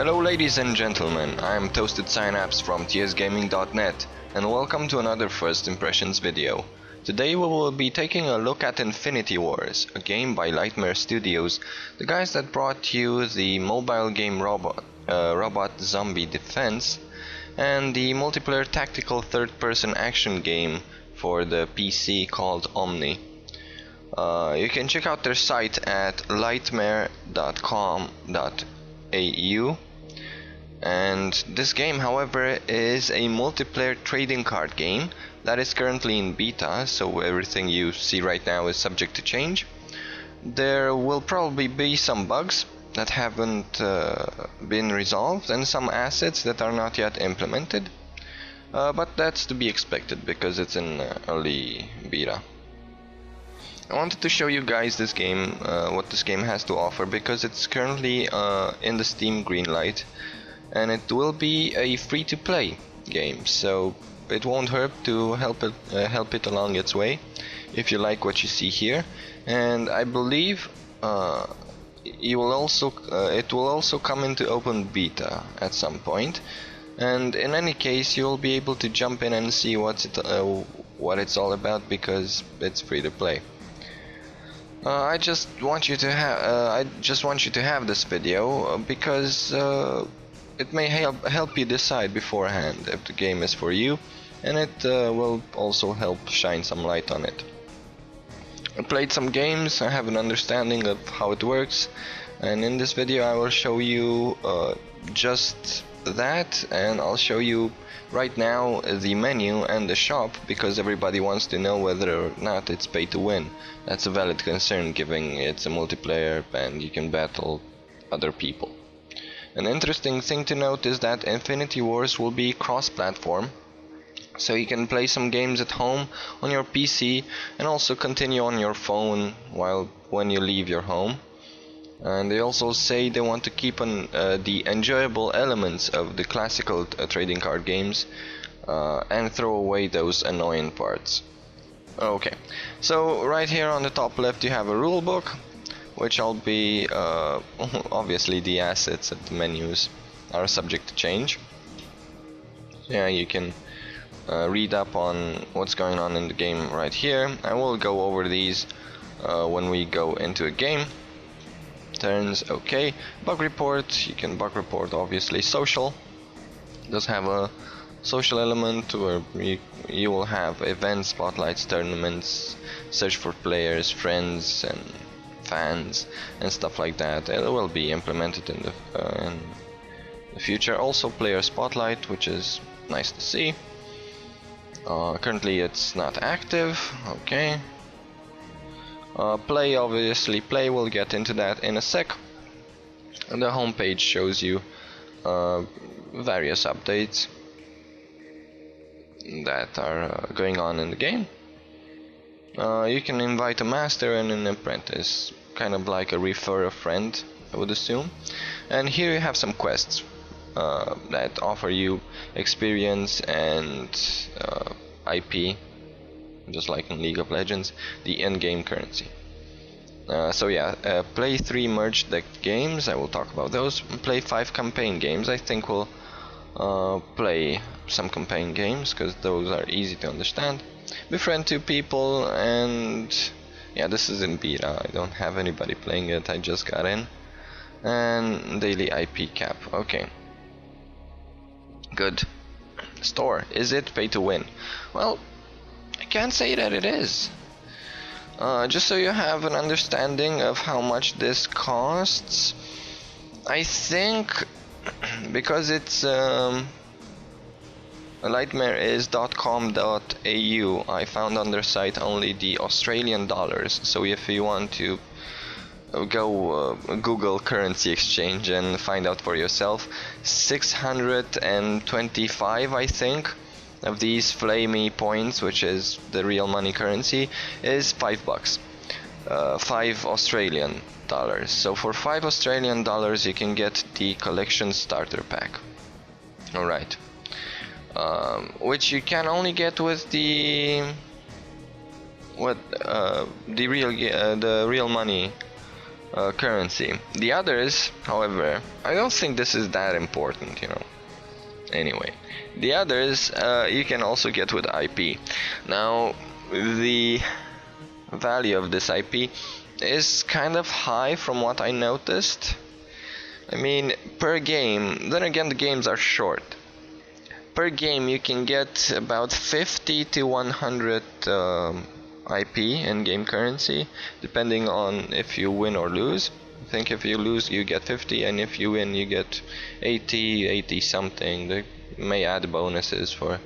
Hello ladies and gentlemen, I am Toasted Synapse from tsgaming.net and welcome to another First Impressions video. Today we will be taking a look at Infinity Wars, a game by Lightmare Studios, the guys that brought you the mobile game Robot Zombie Defense and the multiplayer tactical third-person action game for the PC called Omni. You can check out their site at lightmare.com.au. And this game, however, is a multiplayer trading card game that is currently in beta, so everything you see right now is subject to change. There will probably be some bugs that haven't been resolved and some assets that are not yet implemented, but that's to be expected because it's in early beta. I wanted to show you guys this game, what this game has to offer, because it's currently in the Steam greenlight. And it will be a free-to-play game, so it won't hurt to help it along its way if you like what you see here. And I believe it will also come into open beta at some point. And in any case, you'll be able to jump in and see what it's all about because it's free-to-play. I just want you to have this video because it may help you decide beforehand if the game is for you, and it will also help shine some light on it. I played some games, I have an understanding of how it works, and in this video I will show you just that, and I'll show you right now the menu and the shop because everybody wants to know whether or not it's pay to win. That's a valid concern given it's a multiplayer and you can battle other people. An interesting thing to note is that Infinity Wars will be cross-platform, so you can play some games at home on your PC and also continue on your phone when you leave your home. And they also say they want to keep the enjoyable elements of the classical trading card games and throw away those annoying parts. Okay, so right here on the top left you have a rule book, which I'll be obviously the assets of the menus are subject to change. Yeah, you can read up on what's going on in the game right here. I will go over these when we go into a game. Turns, okay. Bug report, you can bug report obviously. Social does have a social element where you will have events, spotlights, tournaments, search for players, friends and fans and stuff like that. It will be implemented in the future. Also player spotlight, which is nice to see. Currently it's not active. Okay. Play, obviously play, we'll get into that in a sec. And the home page shows you various updates that are going on in the game. You can invite a master and an apprentice, kind of like a refer a friend, I would assume. And here you have some quests that offer you experience and IP, just like in League of Legends, the in-game currency. So yeah, play 3 merged deck games, I will talk about those. Play 5 campaign games, I think we'll play some campaign games because those are easy to understand. Befriend 2 people, and yeah, this is in beta, I don't have anybody playing it, I just got in. And daily IP cap, okay. Good. Store, is it pay to win? Well, I can't say that it is. Just so you have an understanding of how much this costs, I think because it's Lightmare is .com.au, I found on their site only the Australian dollars, so if you want to go Google currency exchange and find out for yourself, 625 I think of these flamey points, which is the real money currency, is $5, 5 Australian dollars. So for 5 Australian dollars you can get the collection starter pack. Alright. Which you can only get with the real money currency. The others, however, I don't think this is that important, you know. Anyway, the others you can also get with IP. Now, the value of this IP is kind of high from what I noticed. I mean, per game, then again the games are short. Per game you can get about 50 to 100 IP in game currency, depending on if you win or lose. I think if you lose you get 50, and if you win you get 80 something. They may add bonuses for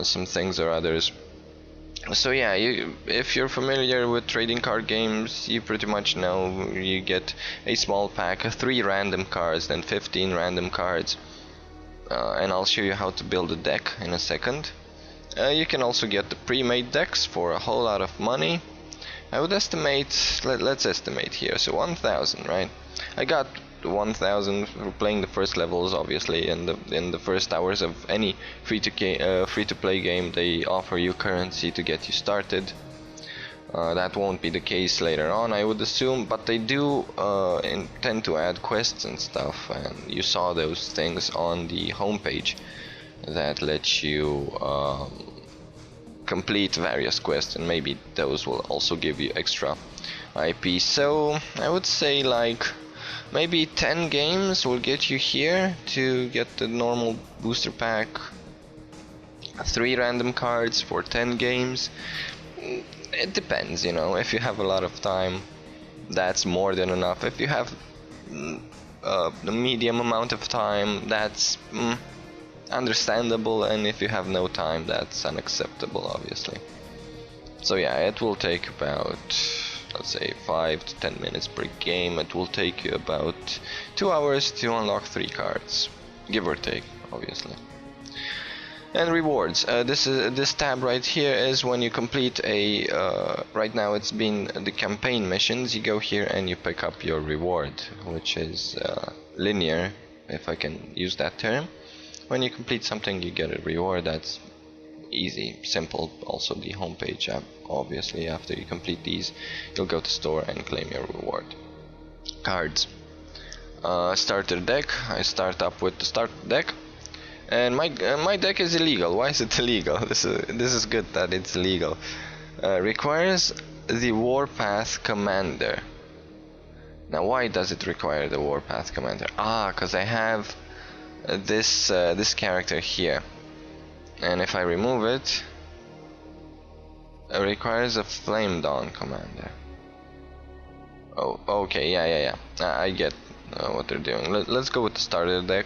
some things or others. So yeah, if you're familiar with trading card games, you pretty much know you get a small pack of 3 random cards, then 15 random cards. And I'll show you how to build a deck in a second. You can also get the pre-made decks for a whole lot of money. I would estimate, let's estimate here, so 1,000, right? I got 1,000 for playing the first levels, obviously. In the first hours of any free-to-play game, they offer you currency to get you started. That won't be the case later on, I would assume, but they do intend to add quests and stuff, and you saw those things on the homepage that let you complete various quests, and maybe those will also give you extra IP. So I would say like maybe 10 games will get you here to get the normal booster pack, 3 random cards for 10 games. It depends, you know. If you have a lot of time, that's more than enough. If you have the medium amount of time, that's understandable, and if you have no time, that's unacceptable, obviously. So yeah, it will take about, let's say, 5 to 10 minutes per game. It will take you about 2 hours to unlock 3 cards, give or take, obviously. And rewards. This tab right here is when you complete a. Right now it's been the campaign missions. You go here and you pick up your reward, which is linear, if I can use that term. When you complete something, you get a reward. That's easy, simple. Also, the homepage app. Obviously, after you complete these, you'll go to store and claim your reward. Cards. Starter deck. I start up with the starter deck. And my deck is illegal. Why is it illegal? This is good that it's illegal. Requires the Warpath Commander. Now, why does it require the Warpath Commander? Because I have this character here, and if I remove it, it requires a Flame Dawn Commander. Oh, okay, yeah. I get what they're doing. Let's go with the starter deck.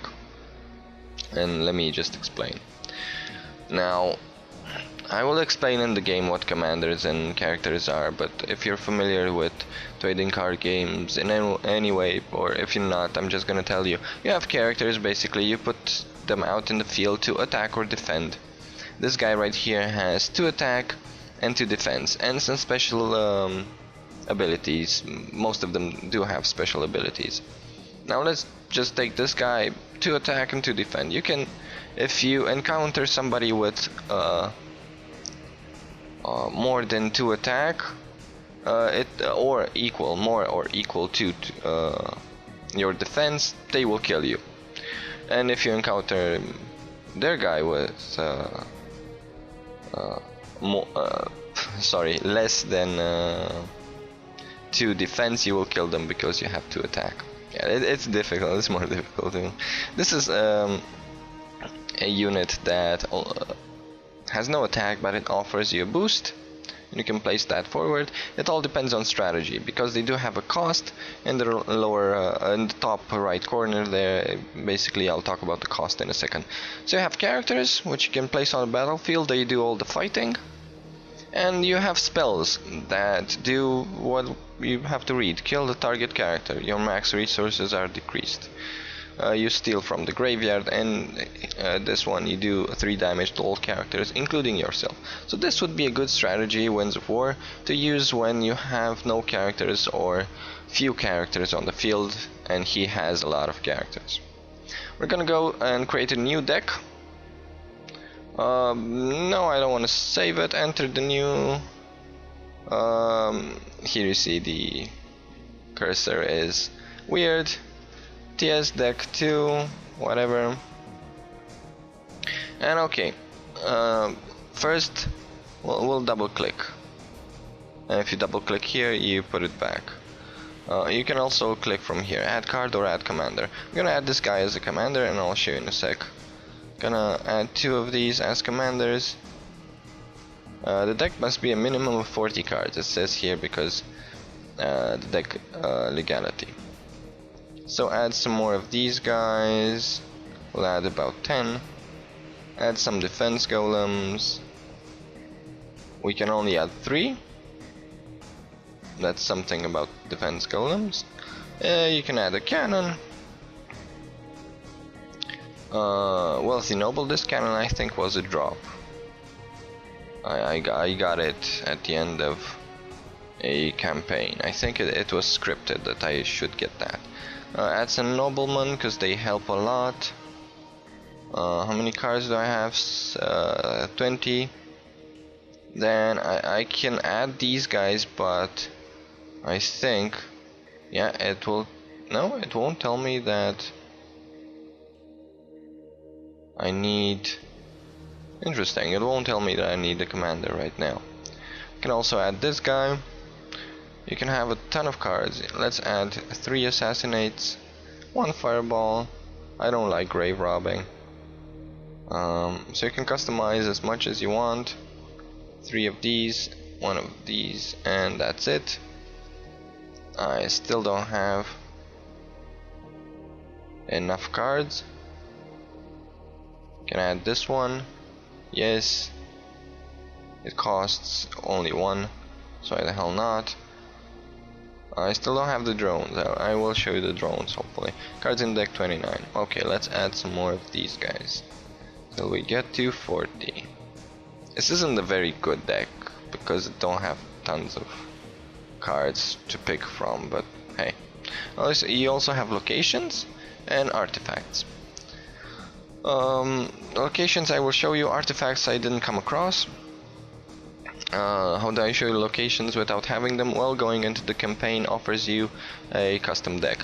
And let me just explain. Now, I will explain in the game what commanders and characters are, but if you're familiar with trading card games in any way, or if you're not, I'm just gonna tell you. You have characters, basically, you put them out in the field to attack or defend. This guy right here has 2 attack and 2 defense, and some special abilities. Most of them do have special abilities. Now let's just take this guy, 2 attack and 2 defend. You can, if you encounter somebody with more than 2 attack, or more or equal to your defense, they will kill you. And if you encounter their guy with less than 2 defense, you will kill them because you have 2 attack. Yeah, it's difficult. It's more difficult. This is a unit that has no attack, but it offers you a boost, and you can place that forward. It all depends on strategy, because they do have a cost in the in the top right corner there. Basically, I'll talk about the cost in a second. So you have characters which you can place on the battlefield. They do all the fighting. And you have spells that do what you have to read. Kill the target character. Your max resources are decreased. You steal from the graveyard, and this one you do 3 damage to all characters, including yourself. So this would be a good strategy, Winds of War, to use when you have no characters or few characters on the field, and he has a lot of characters. We're gonna go and create a new deck. No, I don't want to save it. Enter the new. Here you see the cursor is weird. TS deck 2, whatever. And okay, first we'll double click. And if you double click here, you put it back. You can also click from here, add card or add commander. I'm gonna add this guy as a commander and I'll show you in a sec. Gonna add 2 of these as commanders. The deck must be a minimum of 40 cards, it says here, because the deck legality. So add some more of these guys. We'll add about 10. Add some defense golems. We can only add 3. That's something about defense golems. You can add a cannon. Wealthy noble. This cannon I think was a drop. I got it at the end of a campaign. I think it was scripted that I should get that. Add some noblemen because they help a lot. How many cards do I have? 20. Then I can add these guys, but I think, yeah, it will. No, it won't tell me that I need. Interesting, it won't tell me that I need a commander right now. You can also add this guy. You can have a ton of cards. Let's add 3 assassinates, 1 fireball. I don't like grave robbing. So you can customize as much as you want. 3 of these, 1 of these, and that's it. I still don't have enough cards. Can I add this one? Yes. It costs only 1, so why the hell not? I still don't have the drones. I will show you the drones hopefully. Cards in deck 29. Okay, let's add some more of these guys till we get to 40. This isn't a very good deck because it don't have tons of cards to pick from, but hey. You also have locations and artifacts. Locations I will show you, artifacts I didn't come across. How do I show you locations without having them? Well, going into the campaign offers you a custom deck.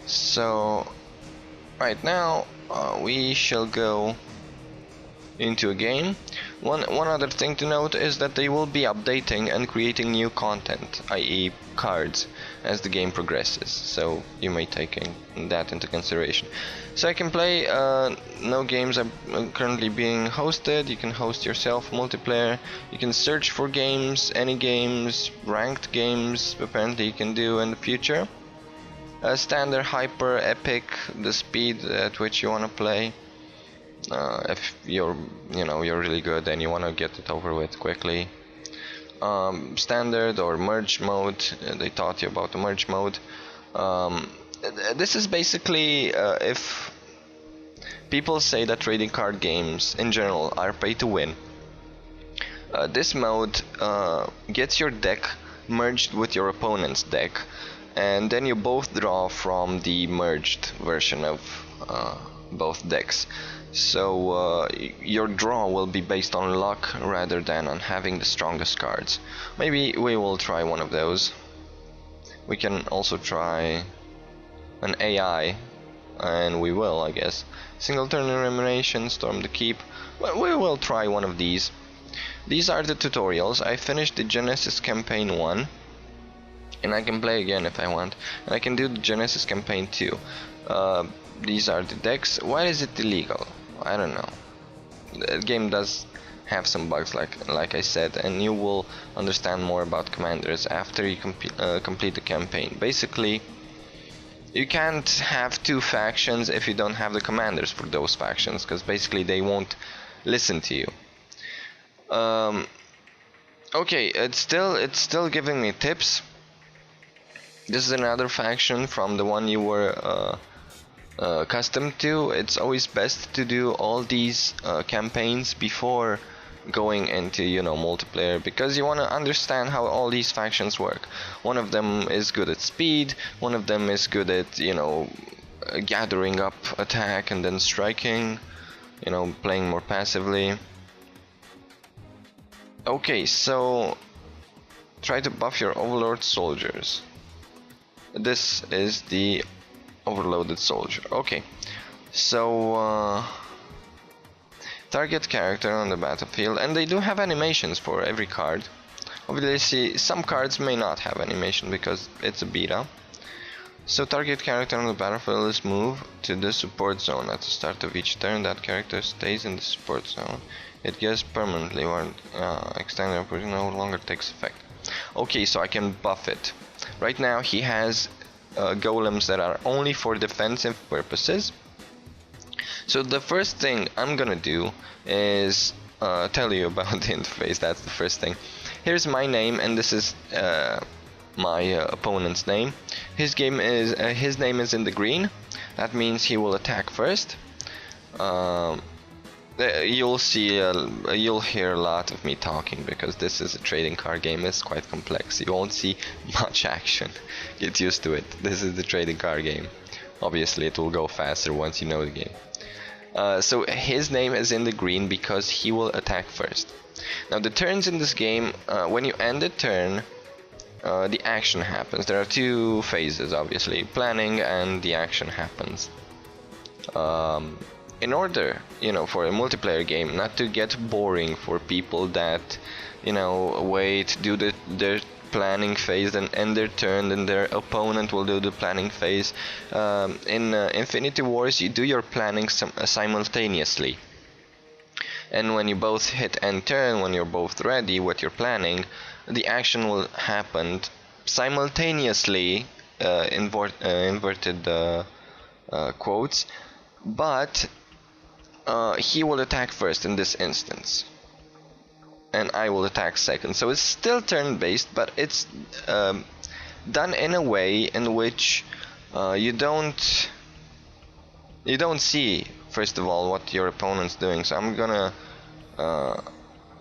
So right now we shall go into a game. One other thing to note is that they will be updating and creating new content, i.e. cards, as the game progresses, so you may take that into consideration. So I can play, no games are currently being hosted. You can host yourself multiplayer, you can search for games, any games, ranked games apparently you can do in the future. Standard, hyper, epic, the speed at which you want to play. If you're really good and you want to get it over with quickly. Standard or merge mode, they taught you about the merge mode. This is basically if people say that trading card games in general are pay to win, this mode gets your deck merged with your opponent's deck, and then you both draw from the merged version of both decks. So your draw will be based on luck rather than on having the strongest cards. Maybe we will try one of those. We can also try an AI, and we will, I guess. Single turn elimination, storm the keep. Well, we will try one of these. These are the tutorials. I finished the Genesis campaign 1, and I can play again if I want. And I can do the Genesis campaign 2. These are the decks. Why is it illegal? I don't know. The game does have some bugs, like I said, and you will understand more about commanders after you complete the campaign. Basically, you can't have 2 factions if you don't have the commanders for those factions, because basically they won't listen to you. Okay, it's still giving me tips. This is another faction from the one you were accustomed to. It's always best to do all these campaigns before going into multiplayer, because you want to understand how all these factions work. One of them is good at speed, one of them is good at gathering up attack and then striking, playing more passively. Okay, so try to buff your overlord soldiers. This is the overloaded soldier. Okay, so target character on the battlefield, and they do have animations for every card. Obviously, some cards may not have animation because it's a beta. So target character on the battlefield is moved to the support zone. At the start of each turn, that character stays in the support zone. It gets permanently or extended operation no longer takes effect. Okay, so I can buff it. Right now he has golems that are only for defensive purposes. So the first thing I'm gonna do is tell you about the interface. That's the first thing. Here's my name, and this is my opponent's name. His name is in the green. That means he will attack first. You'll hear a lot of me talking because this is a trading card game. It's quite complex. You won't see much action. Get used to it. This is the trading card game. Obviously, it will go faster once you know the game. So his name is in the green because he will attack first. Now the turns in this game, when you end a turn, the action happens. There are two phases, obviously, planning and the action happens. In order, for a multiplayer game, not to get boring for people that, wait, do their planning phase and end their turn, then their opponent will do the planning phase. In Infinity Wars, you do your planning simultaneously. And when you both hit end turn, when you're both ready with your planning, the action will happen simultaneously, inverted quotes, but he will attack first in this instance, and I will attack second. So it's still turn-based, but it's done in a way in which you don't see, first of all, what your opponent's doing. So I'm gonna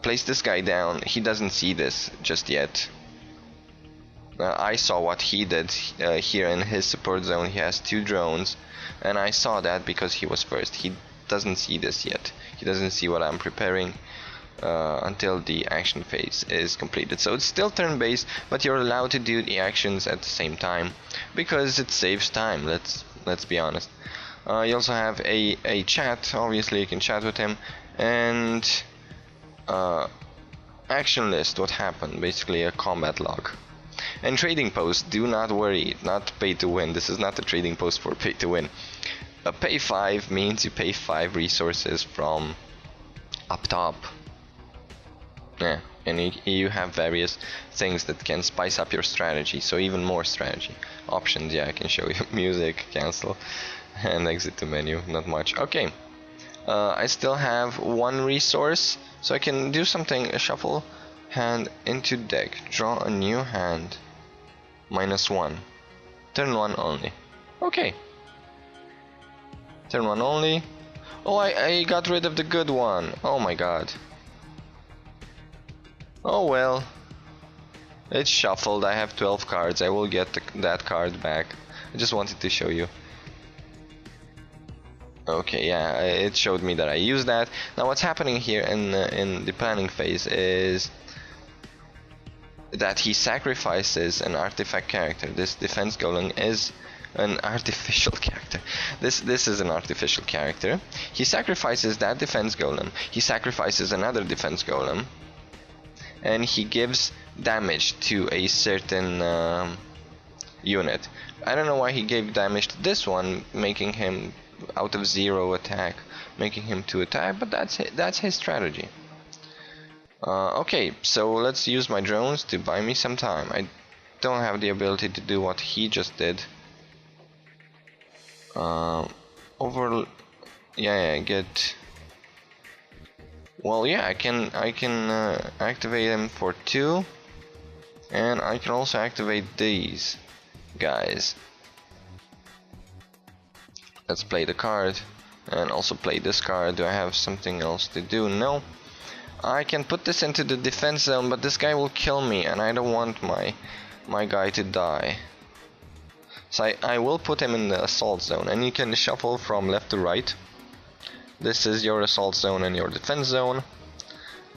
place this guy down. He doesn't see this just yet. I saw what he did here in his support zone. He has 2 drones, and I saw that because he was first. He doesn't see this yet. He doesn't see what I'm preparing until the action phase is completed. So it's still turn-based, but you're allowed to do the actions at the same time because it saves time. Let's be honest. You also have a chat. Obviously, you can chat with him, and action list. What happened? Basically, a combat log. And trading post. Do not worry. Not pay to win. This is not a trading post for pay to win. Pay 5 means you pay 5 resources from up top. Yeah, and you have various things that can spice up your strategy. So even more strategy options. Yeah, I can show you. Music, cancel, and exit the menu. Not much. Okay. I still have 1 resource, so I can do something. Shuffle hand into deck. Draw a new hand. -1. Turn 1 only. Okay. Turn 1 only. Oh, I got rid of the good one. Oh my god. Oh well. It's shuffled. I have 12 cards. I will get that card back. I just wanted to show you. Okay, yeah, it showed me that I used that. Now what's happening here in the planning phase is that he sacrifices an artifact character. This defense golem is an artificial character. This is an artificial character. He sacrifices that defense golem. He sacrifices another defense golem, and he gives damage to a certain unit. I don't know why he gave damage to this one, making him out of 0 attack, making him 2 attack, but that's his strategy. Okay, so let's use my drones to buy me some time. I don't have the ability to do what he just did. Get. Well, yeah, I can activate him for 2, and I can also activate these guys. Let's play the card and also play this card. Do I have something else to do? No. I can put this into the defense zone, but this guy will kill me, and I don't want my guy to die. So I will put him in the assault zone, and you can shuffle from left to right. This is your assault zone and your defense zone.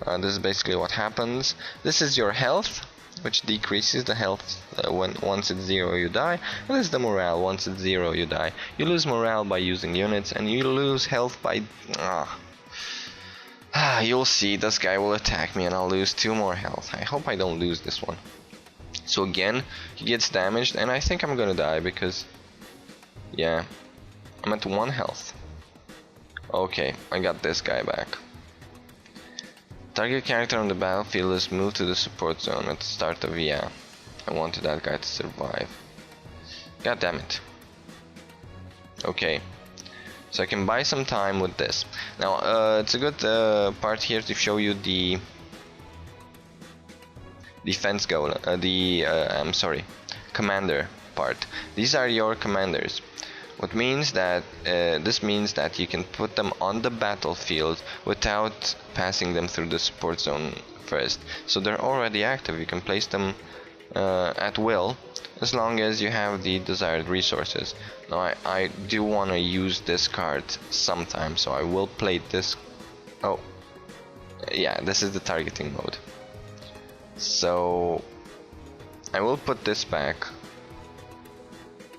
This is basically what happens. This is your health. which decreases the health when once it's 0 you die, and this is the morale. Once it's 0 you die. You lose morale by using units, and you lose health by you'll see, this guy will attack me and I'll lose 2 more health. I hope I don't lose this one. So again, he gets damaged, and I think I'm gonna die because, yeah, I'm at 1 health. Okay, I got this guy back. Target character on the battlefield is moved to the support zone at the start of, yeah, I wanted that guy to survive. God damn it. Okay, so I can buy some time with this. Now, it's a good part here to show you the defense goal, I'm sorry, commander part. These are your commanders. What means that this means that you can put them on the battlefield without passing them through the support zone first. So they're already active. You can place them at will as long as you have the desired resources. Now I do want to use this card sometime, so I will play this. Oh, yeah, this is the targeting mode. So I will put this back.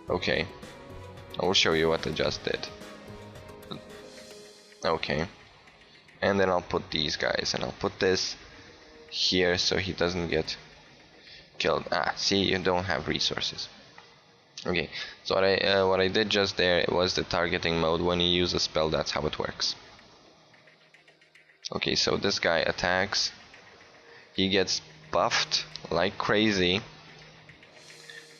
Okay, I will show you what I just did. Okay, and then I'll put these guys, and I'll put this here so he doesn't get killed. See, you don't have resources. Okay, so what I did just there was the targeting mode. When you use a spell, that's how it works. Okay, so this guy attacks. He gets buffed like crazy.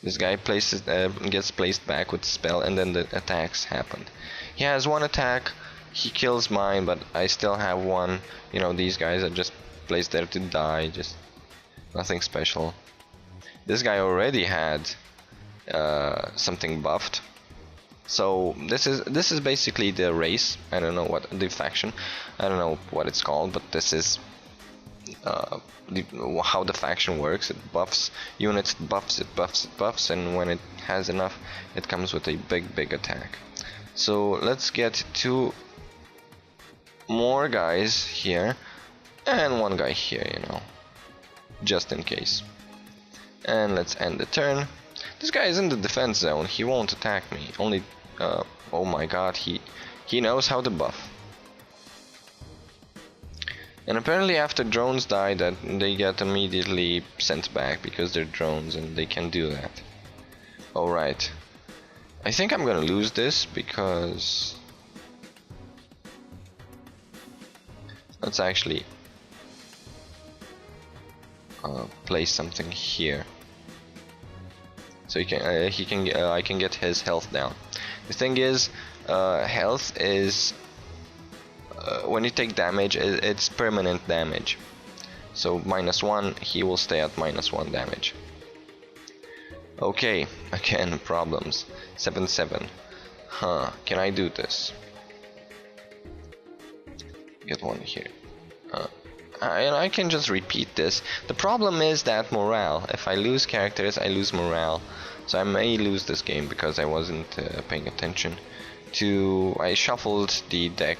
This guy gets placed back with the spell, and then the attacks happened. He has 1 attack. He kills mine, but I still have 1. You know, these guys are just placed there to die. Just nothing special. This guy already had something buffed. So this is basically the race. I don't know what the faction. I don't know what it's called, but this is how the faction works. It buffs units, it buffs, and when it has enough, it comes with a big attack. So let's get 2 more guys here and 1 guy here, you know, just in case. And let's end the turn. This guy is in the defense zone. He won't attack me. Only oh my god, he knows how to buff. And apparently after drones die, that they get immediately sent back because they're drones and they can do that. Alright. I think I'm gonna lose this because... Let's actually place something here. So I can get his health down. The thing is, health is... when you take damage, it's permanent damage. So -1, he will stay at -1 damage. Okay, again problems. 7/7. Can I do this? Get 1 here. And I can just repeat this. The problem is that morale. If I lose characters, I lose morale. So I may lose this game because I wasn't paying attention to... I shuffled the deck.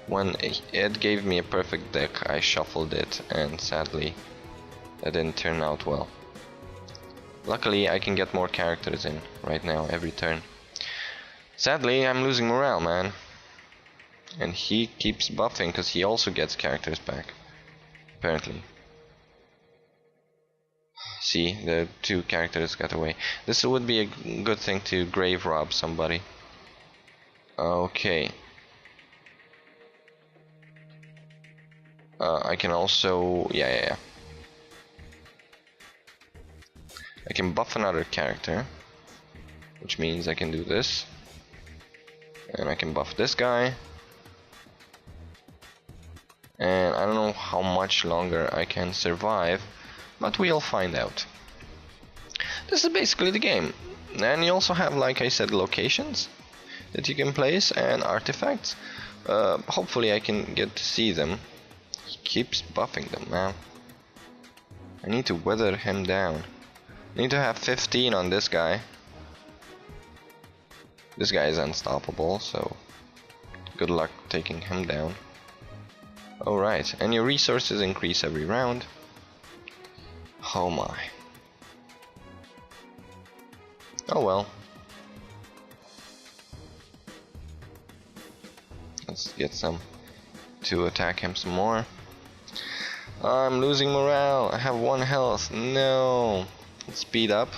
When it gave me a perfect deck, I shuffled it, and sadly that didn't turn out well. Luckily I can get more characters in right now every turn. Sadly I'm losing morale, man. And he keeps buffing because he also gets characters back, apparently. See, the 2 characters got away. This would be a good thing to grave rob somebody. Okay. I can also, yeah. I can buff another character, which means I can do this, and I can buff this guy, and I don't know how much longer I can survive, but we'll find out. This is basically the game, and you also have, like I said, locations that you can place and artifacts. Hopefully I can get to see them. He keeps buffing them, man. I need to weather him down. I need to have 15 on this guy. This guy is unstoppable, so good luck taking him down. Alright, and your resources increase every round. Oh my. Oh well. Let's get some to attack him some more. I'm losing morale. I have 1 health. No. Let's speed up,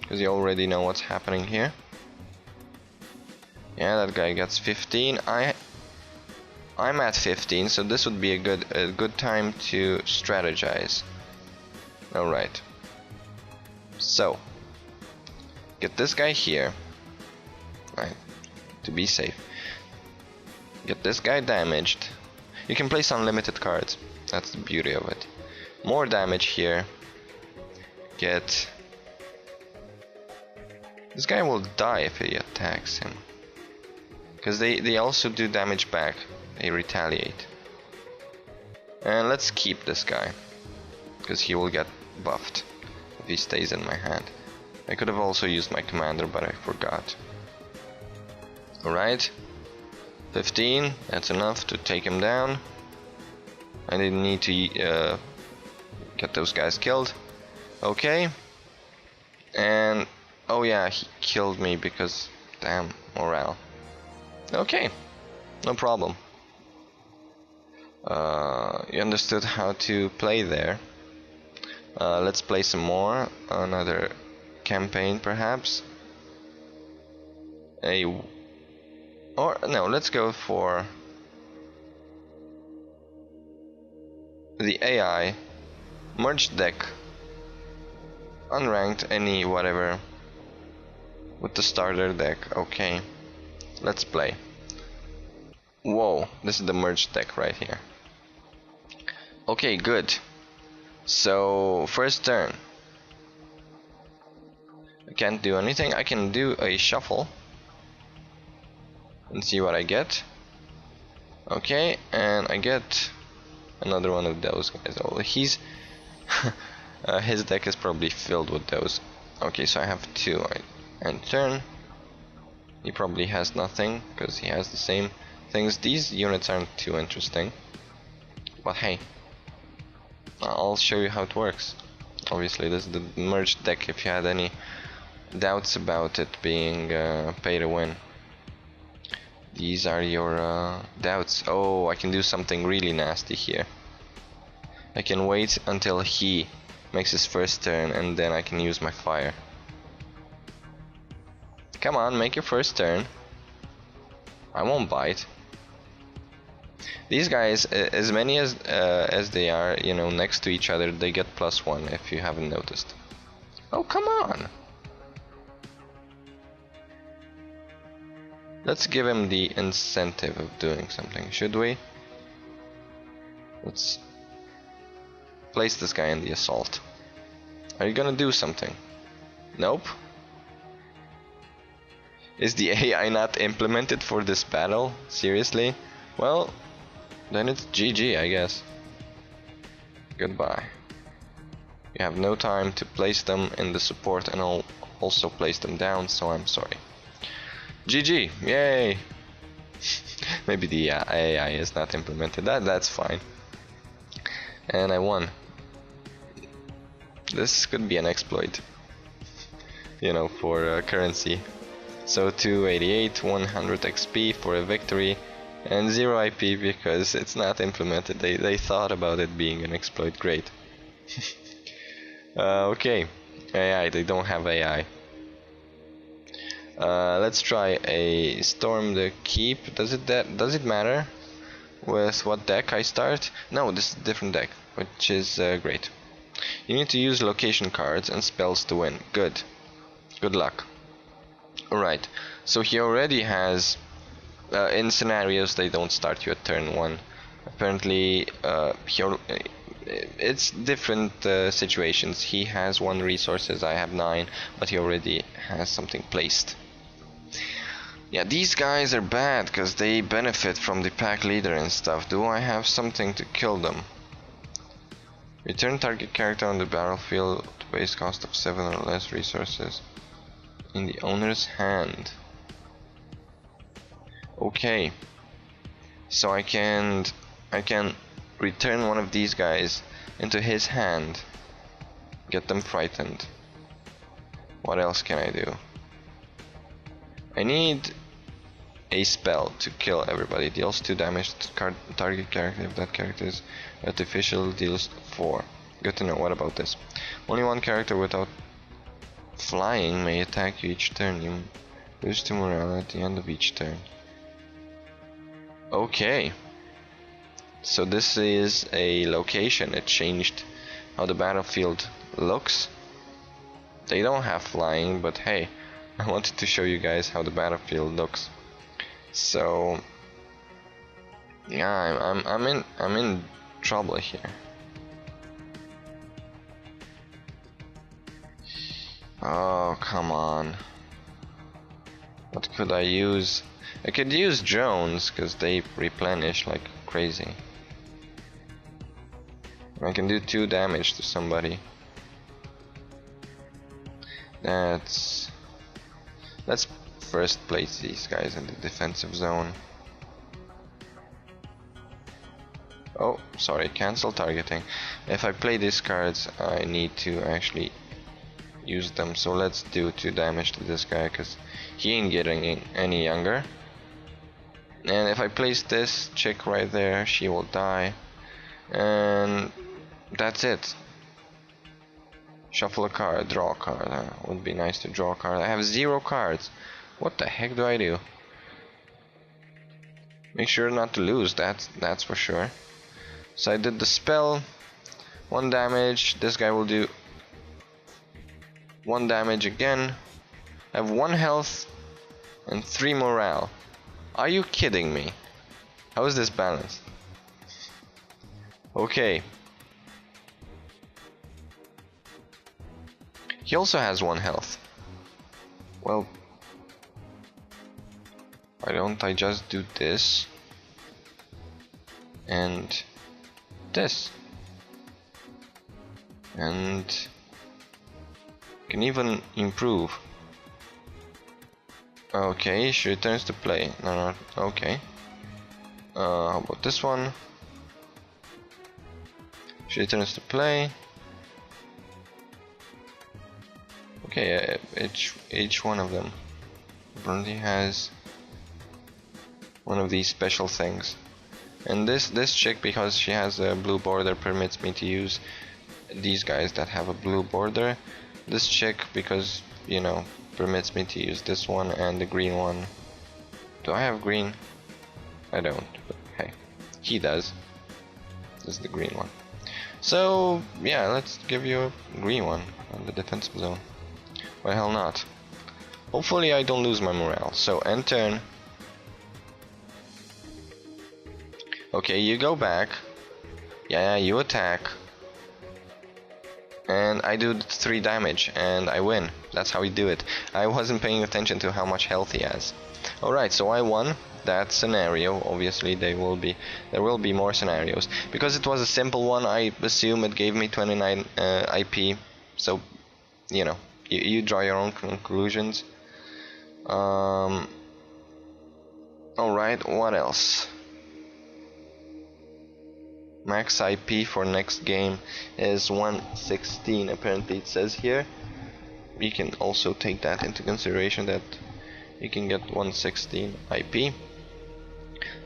because you already know what's happening here. Yeah, that guy gets 15. I'm at 15, so this would be a good time to strategize. All right. So, get this guy here. Right, to be safe. Get this guy damaged. You can place unlimited cards. That's the beauty of it. More damage here. Get... This guy will die if he attacks him. Because they also do damage back. They retaliate. And let's keep this guy. Because he will get buffed if he stays in my hand. I could have also used my commander, but I forgot. Alright. 15, that's enough to take him down. I didn't need to get those guys killed. Okay. And oh yeah, he killed me because damn morale. Okay, no problem. You understood how to play there. Let's play some more. Another campaign perhaps. Or no, let's go for the AI merged deck, unranked, any whatever, with the starter deck. Okay, let's play. Whoa, this is the merged deck right here. Okay, good. So first turn, I can't do anything. I can do a shuffle and see what I get. Okay, and I get another one of those guys. Oh, he's his deck is probably filled with those. Okay, so I have 2. And turn. He probably has nothing because he has the same things. These units aren't too interesting, but hey, I'll show you how it works. Obviously, this is the merged deck. If you had any doubts about it being pay to win, these are your doubts. Oh, I can do something really nasty here. I can wait until he makes his first turn and then I can use my fire. Come on, make your first turn. I won't bite. These guys, as many as they are, you know, next to each other, they get +1 if you haven't noticed. Oh, come on. Let's give him the incentive of doing something, should we? Let's place this guy in the assault. Are you gonna do something? Nope. Is the AI not implemented for this battle? Seriously? Well, then it's GG, I guess. Goodbye. You have no time to place them in the support, and I'll also place them down, so I'm sorry. GG, yay! Maybe the AI is not implemented. That's fine. And I won. This could be an exploit, you know, for currency. So 288, 100 XP for a victory, and 0 IP because it's not implemented. They thought about it being an exploit. Great. Okay, AI. They don't have AI. Let's try a Storm the Keep. Does it matter with what deck I start? No, this is a different deck, which is great. You need to use location cards and spells to win. Good. Good luck. Alright, so he already has, in scenarios they don't start you at turn 1. Apparently, it's different situations. He has 1 resources, I have 9, but he already has something placed. Yeah, these guys are bad because they benefit from the pack leader and stuff. Do I have something to kill them? Return target character on the battlefield to base cost of 7 or less resources in the owner's hand. Okay, so I can return one of these guys into his hand Get them frightened. What else can I do? I need a spell to kill everybody. Deals 2 damage to target character if that character is artificial. Deals 4. Good to know. What about this? Only one character without flying may attack you each turn. You lose 2 morale at the end of each turn. Okay. So this is a location. It changed how the battlefield looks. They don't have flying, but hey, I wanted to show you guys how the battlefield looks. So yeah, I'm in trouble here. Oh, come on. What could I use? I could use drones because they replenish like crazy. I can do 2 damage to somebody. Let's first place these guys in the defensive zone. Oh, sorry, cancel targeting. If I play these cards, I need to actually use them. So let's do 2 damage to this guy because he ain't getting any younger. And if I place this chick right there, she will die. And that's it. Shuffle a card, draw a card. Would be nice to draw a card. I have 0 cards. What the heck do I do? Make sure not to lose, that's for sure. So I did the spell. 1 damage. This guy will do 1 damage again. I have 1 health and 3 morale. Are you kidding me? How is this balanced? Okay. He also has 1 health. Well, why don't I just do this and this, and can even improve. Okay, she returns to play. No, okay. How about this one? She returns to play. Okay, each one of them only has one of these special things. And this chick, because she has a blue border, permits me to use these guys that have a blue border. This chick, because, you know, permits me to use this one and the green one. Do I have green? I don't, but hey, he does. This is the green one. So yeah, let's give you a green one on the defensive zone. Why hell not? Hopefully I don't lose my morale. So end turn. Okay, you go back. Yeah, you attack. And I do 3 damage and I win. That's how we do it. I wasn't paying attention to how much health he has. Alright, so I won that scenario. Obviously there will be more scenarios. Because it was a simple one, I assume it gave me 29 IP. So, you know, you draw your own conclusions. Alright, what else? Max IP for next game is 116, apparently it says here. We can also take that into consideration, that you can get 116 IP.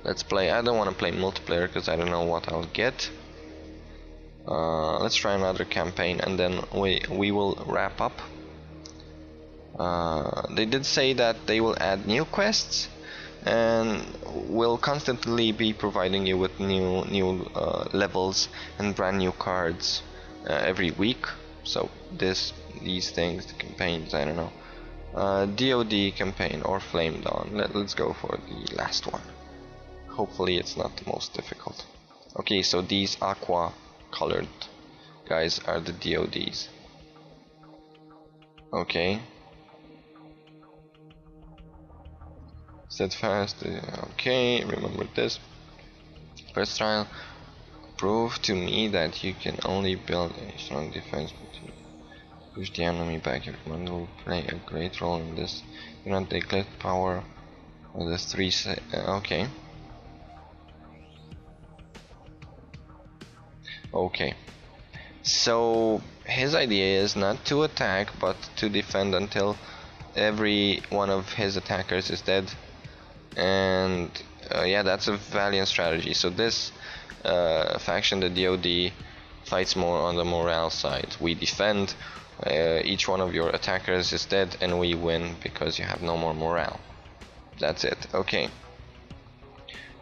Let's play. I don't want to play multiplayer because I don't know what I'll get. Let's try another campaign and then we will wrap up. They did say that they will add new quests and will constantly be providing you with new levels and brand new cards every week. So these things, the campaigns, I don't know. DoD campaign or Flame Dawn. Let's go for the last one. Hopefully it's not the most difficult. Okay, so these aqua colored guys are the DoDs. Okay. Steadfast, okay, remember this. First trial, prove to me that you can only build a strong defense, but you push the enemy back. Your commander will play a great role in this. You not neglect power of the 3 okay. Okay. So his idea is not to attack, but to defend until every one of his attackers is dead. And yeah, that's a valiant strategy. So this faction, the DoD, fights more on the morale side. We defend, each one of your attackers is dead, and we win because you have no more morale. That's it. Okay.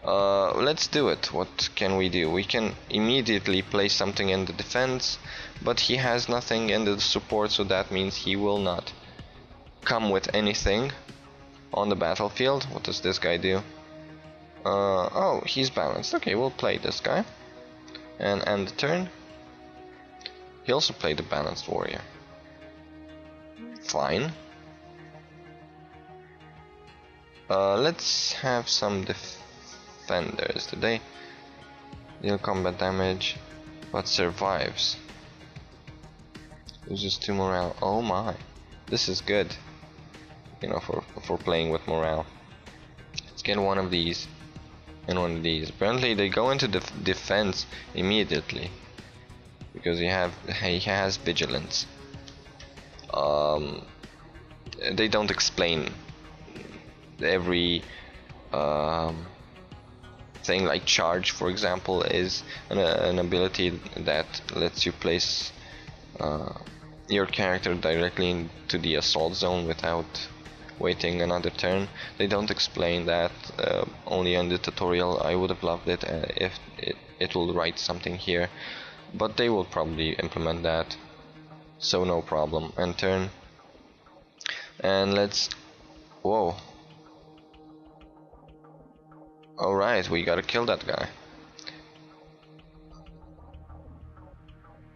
Let's do it. What can we do? We can immediately place something in the defense, but he has nothing in the support, so that means he will not come with anything on the battlefield. What does this guy do? Oh, he's balanced. Okay, we'll play this guy and end the turn. He also played the balanced warrior. Fine. Let's have some defenders. Today deal combat damage but survives. Loses 2 morale. Oh my, this is good, you know, for playing with morale. Let's get one of these and one of these. Apparently they go into defense immediately because he has vigilance. They don't explain every thing. Like charge, for example, is an ability that lets you place your character directly into the assault zone without waiting another turn. They don't explain that, only in the tutorial. I would have loved it if it will write something here, but they will probably implement that, so no problem. End turn. And let's... Whoa. Alright, we gotta kill that guy.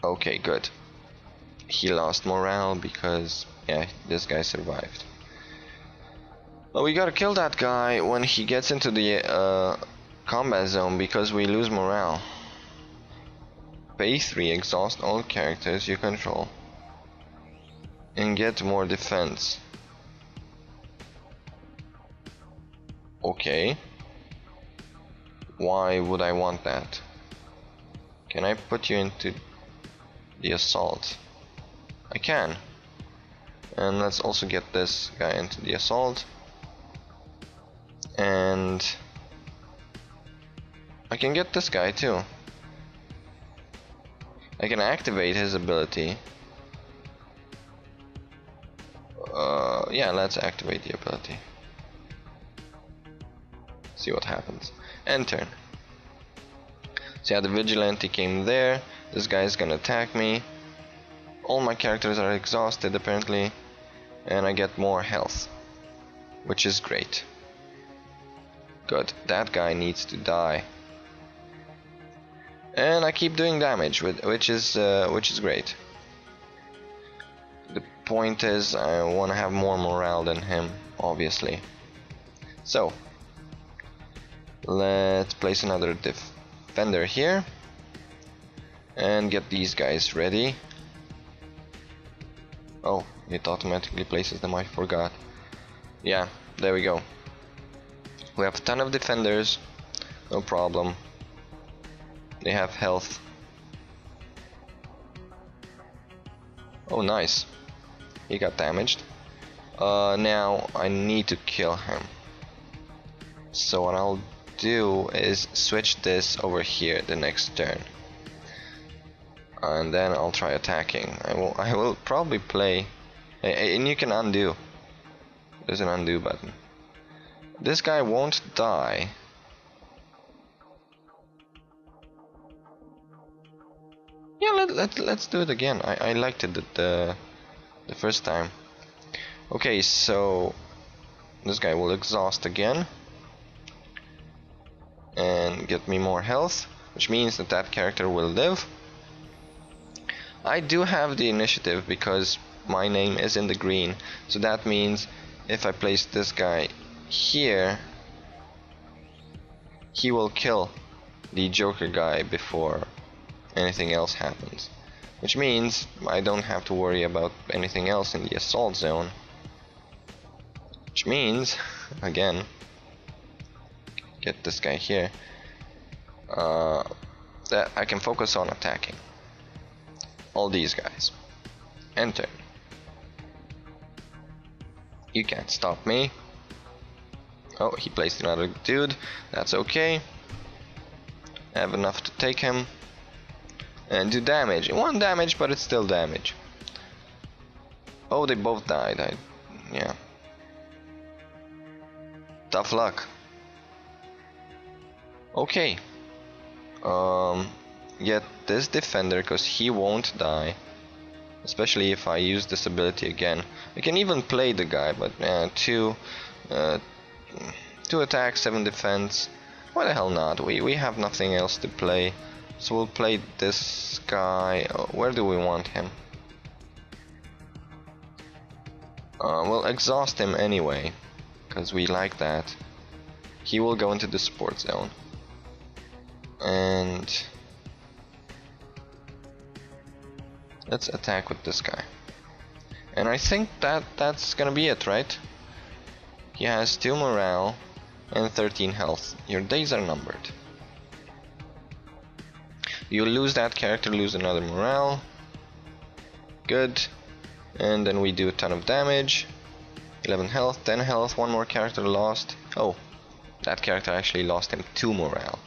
Okay, good. He lost morale because, yeah, this guy survived. But we gotta kill that guy when he gets into the combat zone because we lose morale. Pay 3, exhaust all characters you control, and get more defense. Okay. Why would I want that? Can I put you into the assault? I can. And let's also get this guy into the assault. And I can get this guy too. I can activate his ability. Yeah, let's activate the ability. See what happens. End turn. So yeah, the vigilante came there. This guy's gonna attack me. All my characters are exhausted apparently, and I get more health, which is great. Good. That guy needs to die. And I keep doing damage, which is great. The point is, I want to have more morale than him, obviously. So let's place another defender here and get these guys ready. Oh, it automatically places them. I forgot. Yeah, there we go. We have a ton of defenders, no problem. They have health. Oh, nice. He got damaged. Now I need to kill him. So what I'll do is switch this over here the next turn, and then I'll try attacking. I will probably play, and you can undo. There's an undo button. This guy won't die. Yeah, let's do it again. I liked it the first time. Okay, so this guy will exhaust again and get me more health, which means that that character will live. I do have the initiative because my name is in the green, so that means if I place this guy here, he will kill the Joker guy before anything else happens, which means I don't have to worry about anything else in the assault zone, which means, again, get this guy here, that I can focus on attacking. all these guys. Enter. You can't stop me. Oh, he placed another dude. That's okay. I have enough to take him and do damage. 1 damage, but it's still damage. Oh, they both died. Yeah. Tough luck. Okay. Get this defender, because he won't die. Especially if I use this ability again. I can even play the guy, but 2 attack, 7 defense. Why the hell not? We have nothing else to play. So we'll play this guy. Where do we want him? We'll exhaust him anyway, because we like that. He will go into the support zone. And let's attack with this guy. And I think that's gonna be it, right? He has 2 morale and 13 health. Your days are numbered. You lose that character, lose another morale. Good. And then we do a ton of damage. 11 health, 10 health, 1 more character lost. Oh, that character actually lost him 2 morale.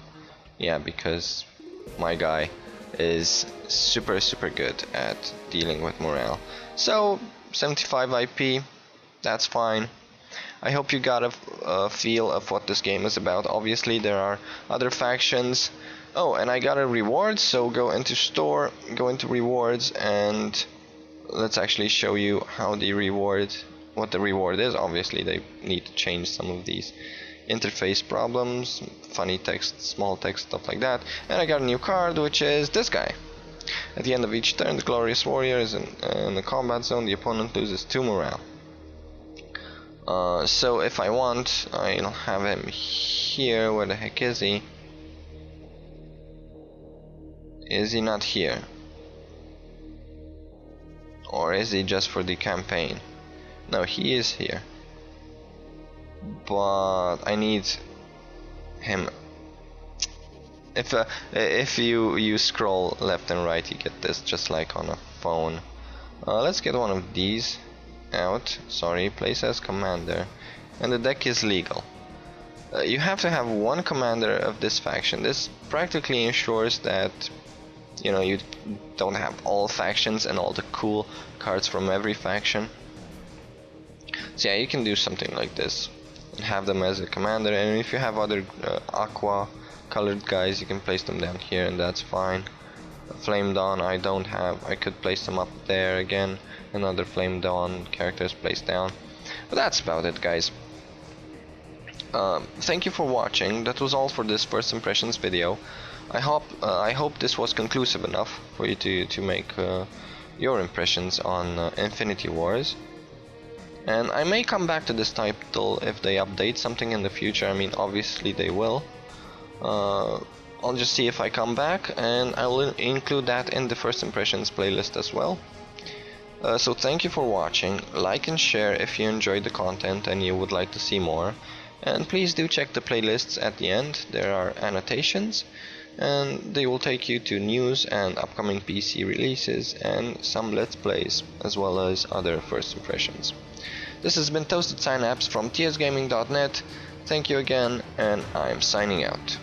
Yeah, because my guy is super good at dealing with morale. So 75 IP, that's fine. I hope you got a feel of what this game is about. Obviously there are other factions. Oh, and I got a reward, so go into store, go into rewards, and let's actually show you how the reward, what the reward is. Obviously they need to change some of these interface problems, funny text, small text, stuff like that. And I got a new card, which is this guy. At the end of each turn, the glorious warrior is in the combat zone. The opponent loses 2 morale. So if I want, I'll have him here. Where the heck is he? Is he not here? Or is he just for the campaign? No, he is here. But I need him. If you scroll left and right, you get this just like on a phone. Let's get one of these out. Sorry, place as commander, and the deck is legal. You have to have 1 commander of this faction. This practically ensures that you don't have all factions and all the cool cards from every faction. So yeah, you can do something like this and have them as a commander, and if you have other aqua colored guys, you can place them down here, and that's fine. Flame Dawn I don't have. I could place them up there again. Another Flame Dawn characters placed down. But that's about it, guys. Thank you for watching. That was all for this first impressions video. I hope this was conclusive enough for you to make your impressions on Infinity Wars. And I may come back to this title if they update something in the future. I mean, obviously they will. I'll just see if I come back, and I will include that in the first impressions playlist as well. So thank you for watching. Like and share if you enjoyed the content and you would like to see more. And please do check the playlists at the end. There are annotations, and they will take you to news and upcoming PC releases and some Let's Plays, as well as other first impressions. This has been Toasted Synapse from tsgaming.net. Thank you again, and I'm signing out.